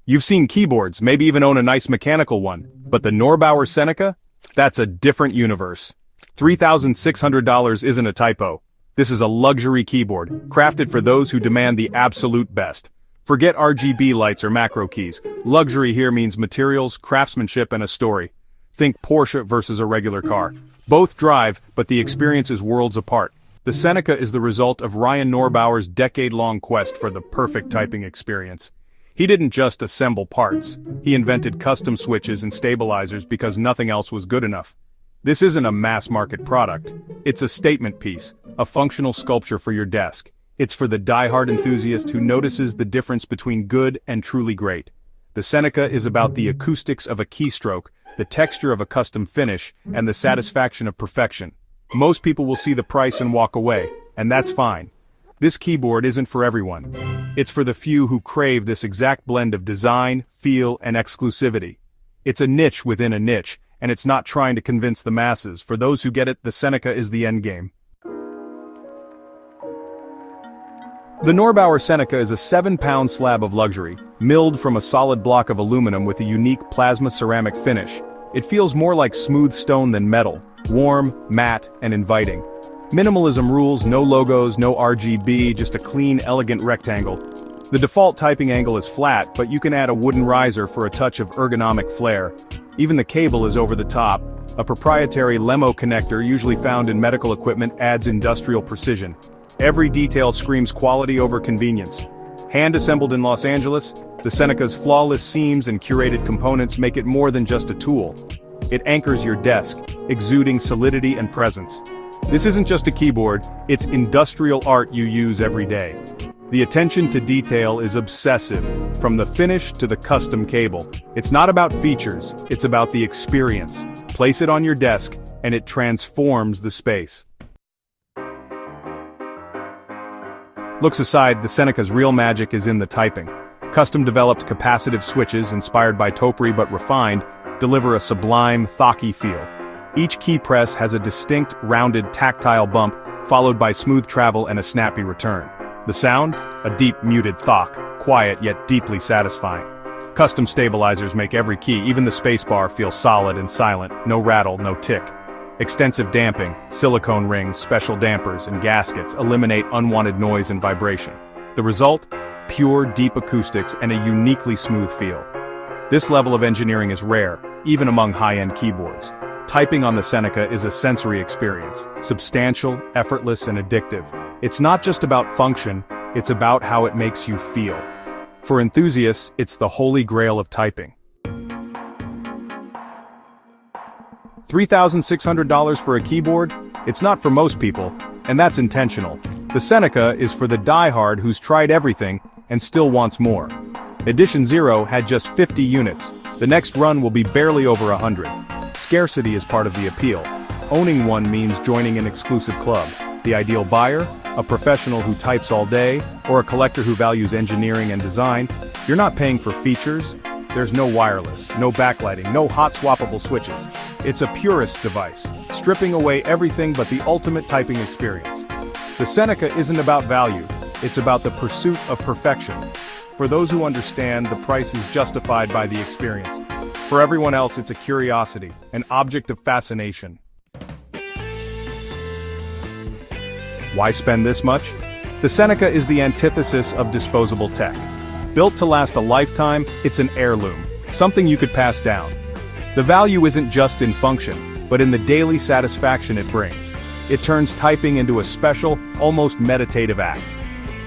You've seen keyboards, maybe even own a nice mechanical one, but the Norbauer Seneca? That's a different universe. $3,600 isn't a typo. This is a luxury keyboard, crafted for those who demand the absolute best. Forget RGB lights or macro keys. Luxury here means materials, craftsmanship, and a story. Think Porsche versus a regular car. Both drive, but the experience is worlds apart. The Seneca is the result of Ryan Norbauer's decade-long quest for the perfect typing experience. He didn't just assemble parts. He invented custom switches and stabilizers because nothing else was good enough. This isn't a mass-market product. It's a statement piece, a functional sculpture for your desk. It's for the die-hard enthusiast who notices the difference between good and truly great. The Seneca is about the acoustics of a keystroke, the texture of a custom finish, and the satisfaction of perfection. Most people will see the price and walk away, and that's fine. This keyboard isn't for everyone. It's for the few who crave this exact blend of design, feel, and exclusivity. It's a niche within a niche, and it's not trying to convince the masses. For those who get it, the Seneca is the endgame. The Norbauer Seneca is a 7-pound slab of luxury, milled from a solid block of aluminum with a unique plasma ceramic finish. It feels more like smooth stone than metal, warm, matte, and inviting. Minimalism rules, no logos, no RGB, just a clean, elegant rectangle. The default typing angle is flat, but you can add a wooden riser for a touch of ergonomic flair. Even the cable is over the top. A proprietary Lemo connector, usually found in medical equipment, adds industrial precision. Every detail screams quality over convenience. Hand-assembled in Los Angeles, the Seneca's flawless seams and curated components make it more than just a tool. It anchors your desk, exuding solidity and presence. This isn't just a keyboard, it's industrial art you use every day. The attention to detail is obsessive, from the finish to the custom cable. It's not about features, it's about the experience. Place it on your desk, and it transforms the space. Looks aside, the Seneca's real magic is in the typing. Custom-developed capacitive switches, inspired by topiary but refined, deliver a sublime, thocky feel. Each key press has a distinct, rounded, tactile bump, followed by smooth travel and a snappy return. The sound? A deep, muted thock, quiet yet deeply satisfying. Custom stabilizers make every key, even the spacebar, feel solid and silent, no rattle, no tick. Extensive damping, silicone rings, special dampers, and gaskets eliminate unwanted noise and vibration. The result? Pure, deep acoustics and a uniquely smooth feel. This level of engineering is rare, even among high-end keyboards. Typing on the Seneca is a sensory experience, substantial, effortless, and addictive. It's not just about function, it's about how it makes you feel. For enthusiasts, it's the holy grail of typing. $3,600 for a keyboard? It's not for most people, and that's intentional. The Seneca is for the die-hard who's tried everything and still wants more. Edition 0 had just 50 units. The next run will be barely over 100. Scarcity is part of the appeal. Owning one means joining an exclusive club. The ideal buyer? A professional who types all day, or a collector who values engineering and design. You're not paying for features. There's no wireless, no backlighting, no hot swappable switches. It's a purist device, stripping away everything but the ultimate typing experience. The Seneca isn't about value, it's about the pursuit of perfection. For those who understand, the price is justified by the experience. For everyone else, it's a curiosity, an object of fascination. Why spend this much? The Seneca is the antithesis of disposable tech. Built to last a lifetime, it's an heirloom, something you could pass down. The value isn't just in function, but in the daily satisfaction it brings. It turns typing into a special, almost meditative act.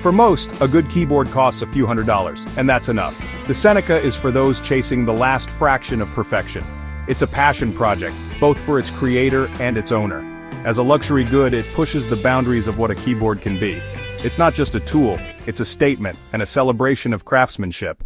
For most, a good keyboard costs a few $100s, and that's enough. The Seneca is for those chasing the last fraction of perfection. It's a passion project, both for its creator and its owner. As a luxury good, it pushes the boundaries of what a keyboard can be. It's not just a tool, it's a statement and a celebration of craftsmanship.